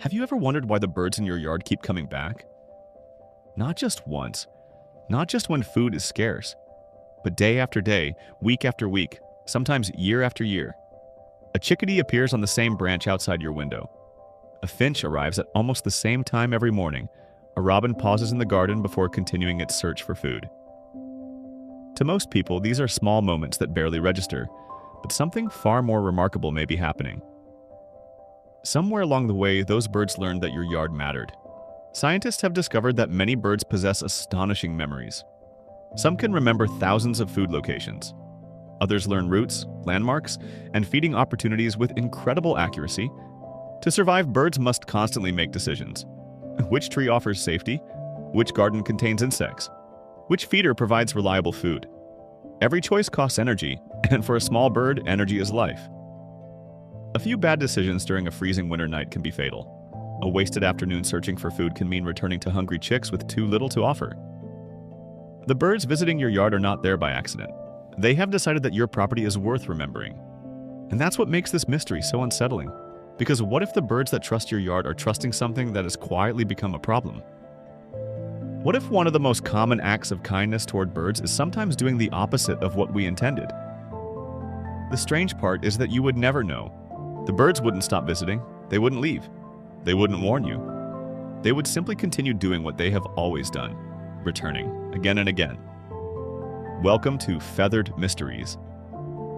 Have you ever wondered why the birds in your yard keep coming back? Not just once, not just when food is scarce, but day after day, week after week, sometimes year after year. A chickadee appears on the same branch outside your window. A finch arrives at almost the same time every morning. A robin pauses in the garden before continuing its search for food. To most people, these are small moments that barely register, but something far more remarkable may be happening. Somewhere along the way, those birds learned that your yard mattered. Scientists have discovered that many birds possess astonishing memories. Some can remember thousands of food locations. Others learn routes, landmarks, and feeding opportunities with incredible accuracy. To survive, birds must constantly make decisions. Which tree offers safety? Which garden contains insects? Which feeder provides reliable food? Every choice costs energy, and for a small bird, energy is life. A few bad decisions during a freezing winter night can be fatal. A wasted afternoon searching for food can mean returning to hungry chicks with too little to offer. The birds visiting your yard are not there by accident. They have decided that your property is worth remembering. And that's what makes this mystery so unsettling. Because what if the birds that trust your yard are trusting something that has quietly become a problem? What if one of the most common acts of kindness toward birds is sometimes doing the opposite of what we intended? The strange part is that you would never know. The birds wouldn't stop visiting. They wouldn't leave. They wouldn't warn you. They would simply continue doing what they have always done, returning again and again. Welcome to Feathered Mysteries.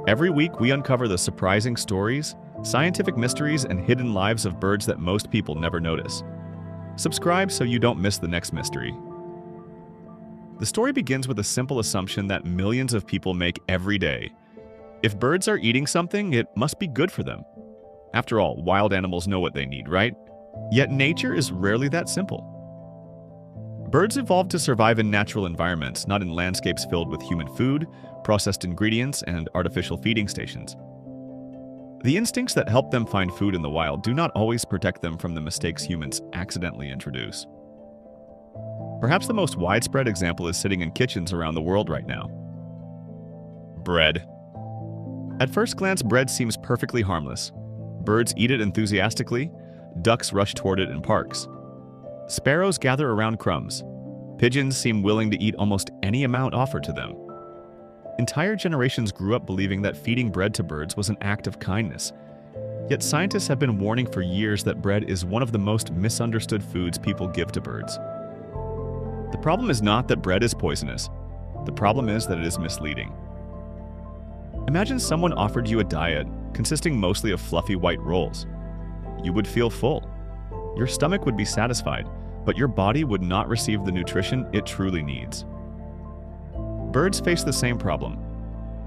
Every week we uncover the surprising stories, scientific mysteries, and hidden lives of birds that most people never notice. Subscribe so you don't miss the next mystery. The story begins with a simple assumption that millions of people make every day. If birds are eating something, it must be good for them. After all, wild animals know what they need, right? Yet nature is rarely that simple. Birds evolved to survive in natural environments, not in landscapes filled with human food, processed ingredients, and artificial feeding stations. The instincts that help them find food in the wild do not always protect them from the mistakes humans accidentally introduce. Perhaps the most widespread example is sitting in kitchens around the world right now. Bread. At first glance, bread seems perfectly harmless. Birds eat it enthusiastically. Ducks rush toward it in parks. Sparrows gather around crumbs. Pigeons seem willing to eat almost any amount offered to them. Entire generations grew up believing that feeding bread to birds was an act of kindness. Yet scientists have been warning for years that bread is one of the most misunderstood foods people give to birds. The problem is not that bread is poisonous. The problem is that it is misleading. Imagine someone offered you a diet consisting mostly of fluffy white rolls. You would feel full. Your stomach would be satisfied, but your body would not receive the nutrition it truly needs. Birds face the same problem.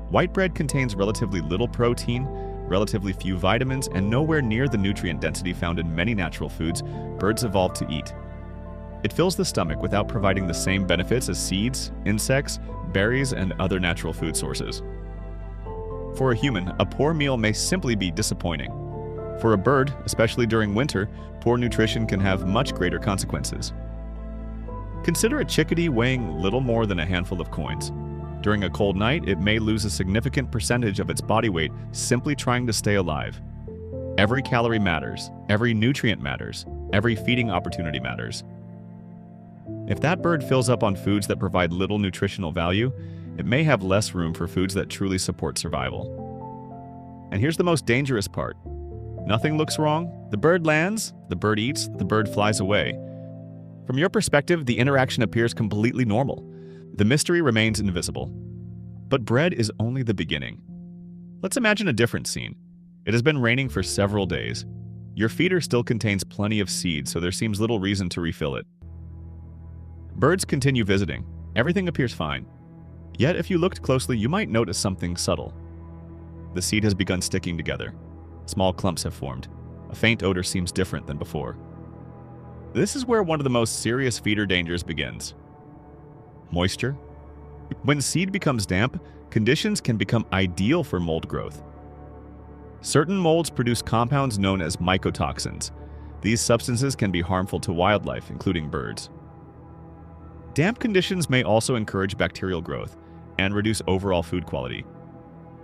White bread contains relatively little protein, relatively few vitamins, and nowhere near the nutrient density found in many natural foods birds evolved to eat. It fills the stomach without providing the same benefits as seeds, insects, berries, and other natural food sources. For a human, a poor meal may simply be disappointing. For a bird, especially during winter, poor nutrition can have much greater consequences. Consider a chickadee weighing little more than a handful of coins. During a cold night, it may lose a significant percentage of its body weight simply trying to stay alive. Every calorie matters, every nutrient matters, every feeding opportunity matters. If that bird fills up on foods that provide little nutritional value, it may have less room for foods that truly support survival. And here's the most dangerous part. Nothing looks wrong. The bird lands, the bird eats, the bird flies away. From your perspective, the interaction appears completely normal. The mystery remains invisible. But bread is only the beginning. Let's imagine a different scene. It has been raining for several days. Your feeder still contains plenty of seed, so there seems little reason to refill it. Birds continue visiting. Everything appears fine. Yet if you looked closely, you might notice something subtle. The seed has begun sticking together. Small clumps have formed. A faint odor seems different than before. This is where one of the most serious feeder dangers begins. Moisture. When seed becomes damp, conditions can become ideal for mold growth. Certain molds produce compounds known as mycotoxins. These substances can be harmful to wildlife, including birds. Damp conditions may also encourage bacterial growth and reduce overall food quality.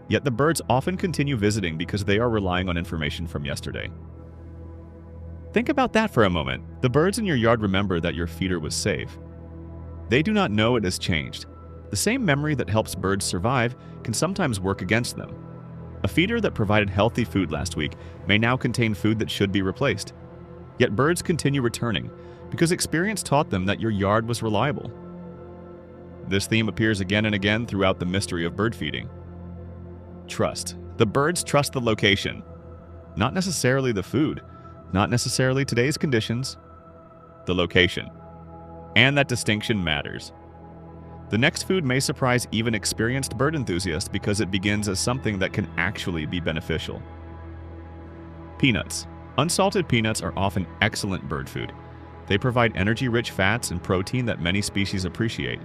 Yet the birds often continue visiting because they are relying on information from yesterday. Think about that for a moment. The birds in your yard remember that your feeder was safe. They do not know it has changed. The same memory that helps birds survive can sometimes work against them. A feeder that provided healthy food last week may now contain food that should be replaced. Yet birds continue returning because experience taught them that your yard was reliable. This theme appears again and again throughout the mystery of bird feeding. Trust. The birds trust the location, not necessarily the food, not necessarily today's conditions, the location. And that distinction matters. The next food may surprise even experienced bird enthusiasts because it begins as something that can actually be beneficial. Peanuts. Unsalted peanuts are often excellent bird food. They provide energy-rich fats and protein that many species appreciate.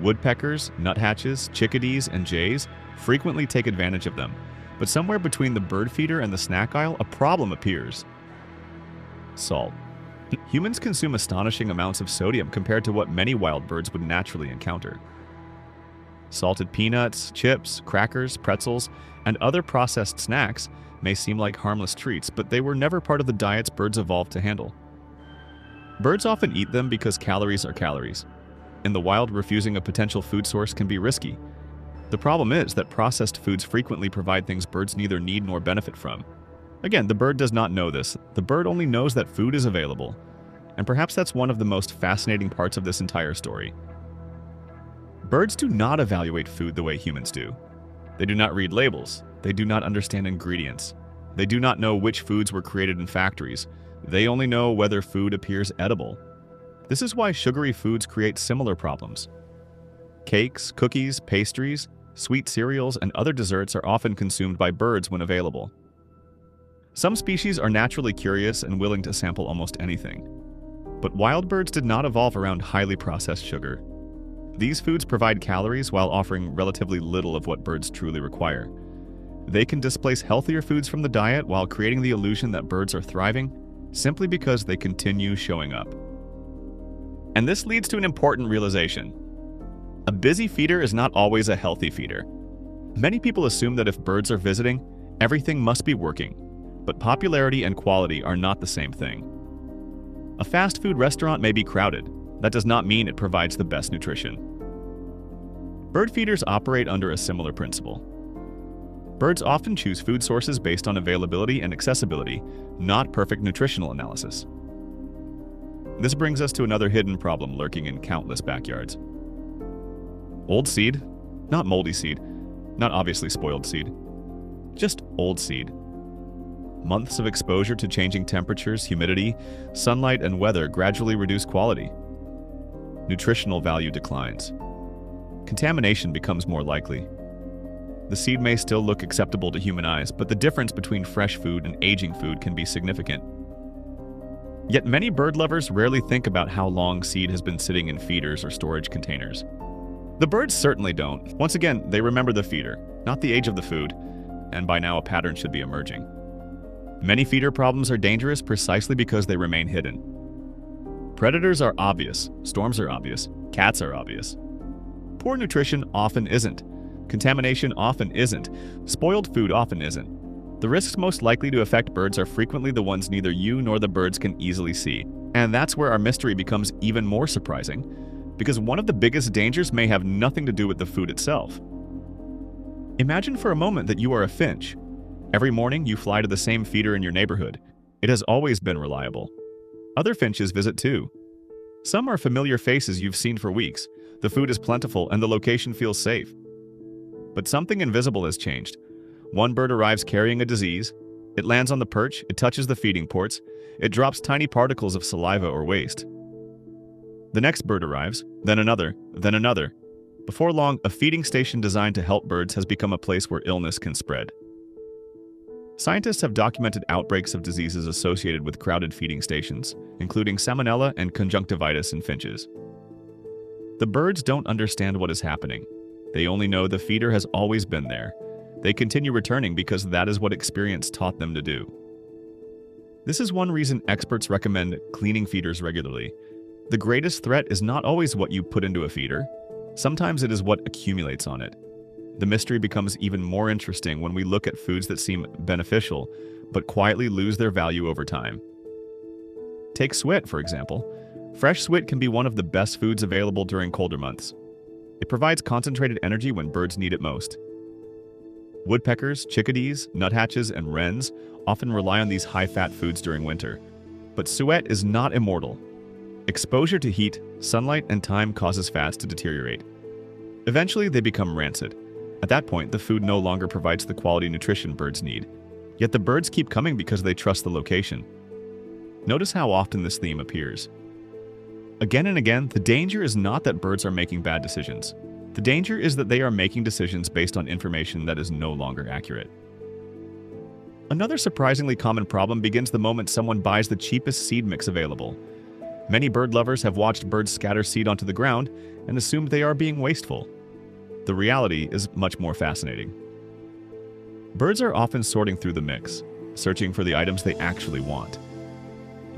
Woodpeckers, nuthatches, chickadees, and jays frequently take advantage of them, but somewhere between the bird feeder and the snack aisle, a problem appears. Salt. Humans consume astonishing amounts of sodium compared to what many wild birds would naturally encounter. Salted peanuts, chips, crackers, pretzels, and other processed snacks may seem like harmless treats, but they were never part of the diets birds evolved to handle. Birds often eat them because calories are calories. In the wild, refusing a potential food source can be risky. The problem is that processed foods frequently provide things birds neither need nor benefit from. Again, the bird does not know this. The bird only knows that food is available. And perhaps that's one of the most fascinating parts of this entire story. Birds do not evaluate food the way humans do. They do not read labels. They do not understand ingredients. They do not know which foods were created in factories. They only know whether food appears edible. This is why sugary foods create similar problems. Cakes, cookies, pastries, sweet cereals, and other desserts are often consumed by birds when available. Some species are naturally curious and willing to sample almost anything. But wild birds did not evolve around highly processed sugar. These foods provide calories while offering relatively little of what birds truly require. They can displace healthier foods from the diet while creating the illusion that birds are thriving simply because they continue showing up. And this leads to an important realization. A busy feeder is not always a healthy feeder. Many people assume that if birds are visiting, everything must be working. But popularity and quality are not the same thing. A fast food restaurant may be crowded. That does not mean it provides the best nutrition. Bird feeders operate under a similar principle. Birds often choose food sources based on availability and accessibility, not perfect nutritional analysis. This brings us to another hidden problem lurking in countless backyards. Old seed, not moldy seed, not obviously spoiled seed, just old seed. Months of exposure to changing temperatures, humidity, sunlight, and weather gradually reduce quality. Nutritional value declines. Contamination becomes more likely. The seed may still look acceptable to human eyes, but the difference between fresh food and aging food can be significant. Yet many bird lovers rarely think about how long seed has been sitting in feeders or storage containers. The birds certainly don't. Once again, they remember the feeder, not the age of the food, and by now a pattern should be emerging. Many feeder problems are dangerous precisely because they remain hidden. Predators are obvious, storms are obvious, cats are obvious. Poor nutrition often isn't. Contamination often isn't. Spoiled food often isn't. The risks most likely to affect birds are frequently the ones neither you nor the birds can easily see. And that's where our mystery becomes even more surprising, because one of the biggest dangers may have nothing to do with the food itself. Imagine for a moment that you are a finch. Every morning you fly to the same feeder in your neighborhood. It has always been reliable. Other finches visit too. Some are familiar faces you've seen for weeks. The food is plentiful and the location feels safe. But something invisible has changed. One bird arrives carrying a disease. It lands on the perch, it touches the feeding ports, it drops tiny particles of saliva or waste. The next bird arrives, then another, then another. Before long, a feeding station designed to help birds has become a place where illness can spread. Scientists have documented outbreaks of diseases associated with crowded feeding stations, including salmonella and conjunctivitis in finches. The birds don't understand what is happening. They only know the feeder has always been there. They continue returning because that is what experience taught them to do. This is one reason experts recommend cleaning feeders regularly. The greatest threat is not always what you put into a feeder. Sometimes it is what accumulates on it. The mystery becomes even more interesting when we look at foods that seem beneficial, but quietly lose their value over time. Take suet, for example. Fresh suet can be one of the best foods available during colder months. It provides concentrated energy when birds need it most. Woodpeckers, chickadees, nuthatches, and wrens often rely on these high-fat foods during winter. But suet is not immortal. Exposure to heat, sunlight, and time causes fats to deteriorate. Eventually, they become rancid. At that point, the food no longer provides the quality nutrition birds need. Yet the birds keep coming because they trust the location. Notice how often this theme appears. Again and again, the danger is not that birds are making bad decisions. The danger is that they are making decisions based on information that is no longer accurate. Another surprisingly common problem begins the moment someone buys the cheapest seed mix available. Many bird lovers have watched birds scatter seed onto the ground and assumed they are being wasteful. The reality is much more fascinating. Birds are often sorting through the mix, searching for the items they actually want.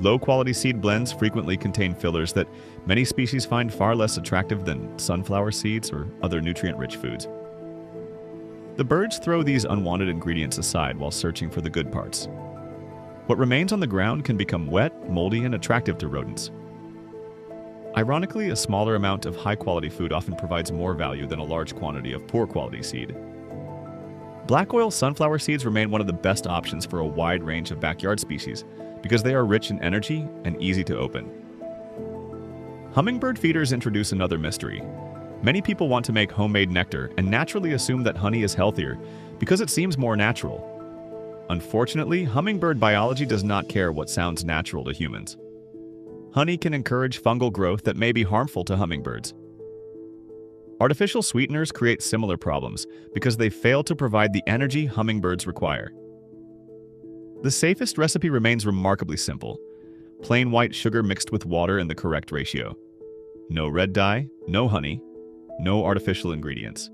Low-quality seed blends frequently contain fillers that many species find far less attractive than sunflower seeds or other nutrient-rich foods. The birds throw these unwanted ingredients aside while searching for the good parts. What remains on the ground can become wet, moldy, and attractive to rodents. Ironically, a smaller amount of high-quality food often provides more value than a large quantity of poor-quality seed. Black oil sunflower seeds remain one of the best options for a wide range of backyard species because they are rich in energy and easy to open. Hummingbird feeders introduce another mystery. Many people want to make homemade nectar and naturally assume that honey is healthier because it seems more natural. Unfortunately, hummingbird biology does not care what sounds natural to humans. Honey can encourage fungal growth that may be harmful to hummingbirds. Artificial sweeteners create similar problems because they fail to provide the energy hummingbirds require. The safest recipe remains remarkably simple: plain white sugar mixed with water in the correct ratio. No red dye, no honey, no artificial ingredients.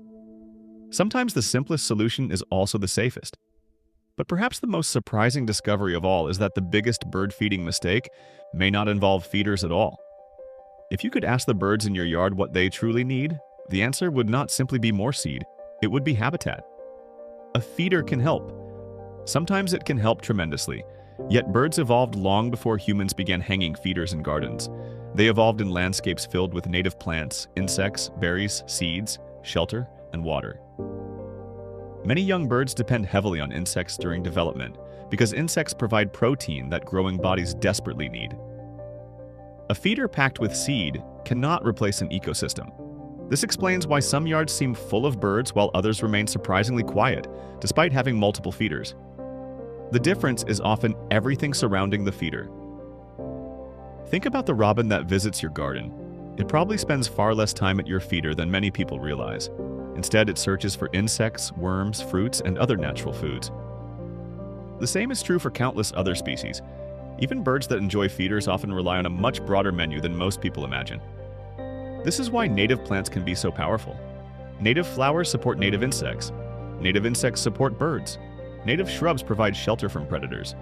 Sometimes the simplest solution is also the safest. But perhaps the most surprising discovery of all is that the biggest bird feeding mistake may not involve feeders at all. If you could ask the birds in your yard what they truly need, the answer would not simply be more seed, it would be habitat. A feeder can help. Sometimes it can help tremendously, yet birds evolved long before humans began hanging feeders in gardens. They evolved in landscapes filled with native plants, insects, berries, seeds, shelter, and water. Many young birds depend heavily on insects during development because insects provide protein that growing bodies desperately need. A feeder packed with seed cannot replace an ecosystem. This explains why some yards seem full of birds while others remain surprisingly quiet, despite having multiple feeders. The difference is often everything surrounding the feeder. Think about the robin that visits your garden. It probably spends far less time at your feeder than many people realize. Instead, it searches for insects, worms, fruits, and other natural foods. The same is true for countless other species. Even birds that enjoy feeders often rely on a much broader menu than most people imagine. This is why native plants can be so powerful. Native flowers support native insects. Native insects support birds. Native shrubs provide shelter from predators.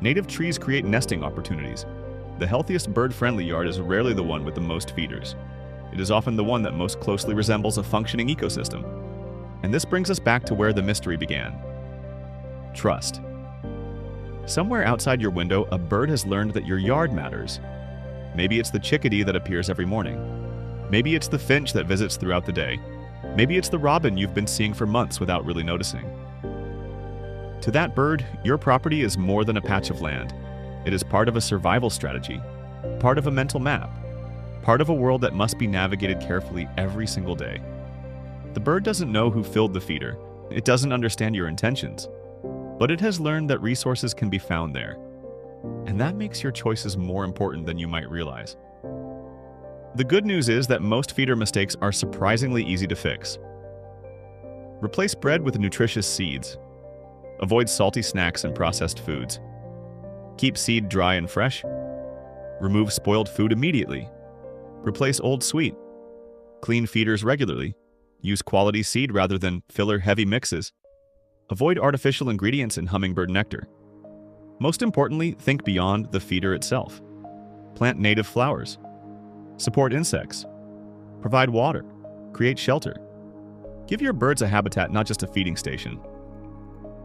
Native trees create nesting opportunities. The healthiest bird-friendly yard is rarely the one with the most feeders. It is often the one that most closely resembles a functioning ecosystem. And this brings us back to where the mystery began. Trust. Somewhere outside your window, a bird has learned that your yard matters. Maybe it's the chickadee that appears every morning. Maybe it's the finch that visits throughout the day. Maybe it's the robin you've been seeing for months without really noticing. To that bird, your property is more than a patch of land. It is part of a survival strategy, part of a mental map, part of a world that must be navigated carefully every single day. The bird doesn't know who filled the feeder. It doesn't understand your intentions. But it has learned that resources can be found there. And that makes your choices more important than you might realize. The good news is that most feeder mistakes are surprisingly easy to fix. Replace bread with nutritious seeds. Avoid salty snacks and processed foods. Keep seed dry and fresh. Remove spoiled food immediately. Replace old sweet. Clean feeders regularly. Use quality seed rather than filler-heavy mixes. Avoid artificial ingredients in hummingbird nectar. Most importantly, think beyond the feeder itself. Plant native flowers. Support insects. Provide water. Create shelter. Give your birds a habitat, not just a feeding station.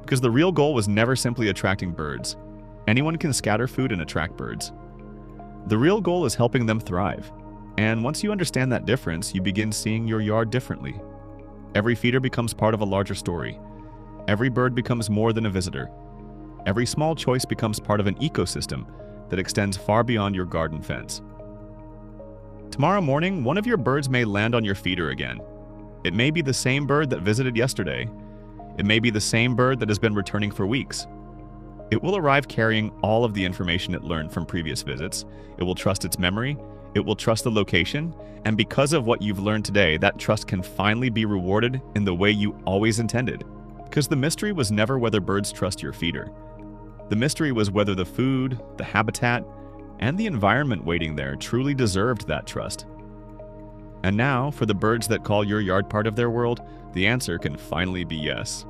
Because the real goal was never simply attracting birds. Anyone can scatter food and attract birds. The real goal is helping them thrive. And once you understand that difference, you begin seeing your yard differently. Every feeder becomes part of a larger story. Every bird becomes more than a visitor. Every small choice becomes part of an ecosystem that extends far beyond your garden fence. Tomorrow morning, one of your birds may land on your feeder again. It may be the same bird that visited yesterday. It may be the same bird that has been returning for weeks. It will arrive carrying all of the information it learned from previous visits. It will trust its memory. It will trust the location. And because of what you've learned today, that trust can finally be rewarded in the way you always intended. Because the mystery was never whether birds trust your feeder. The mystery was whether the food, the habitat, and the environment waiting there truly deserved that trust. And now, for the birds that call your yard part of their world, the answer can finally be yes.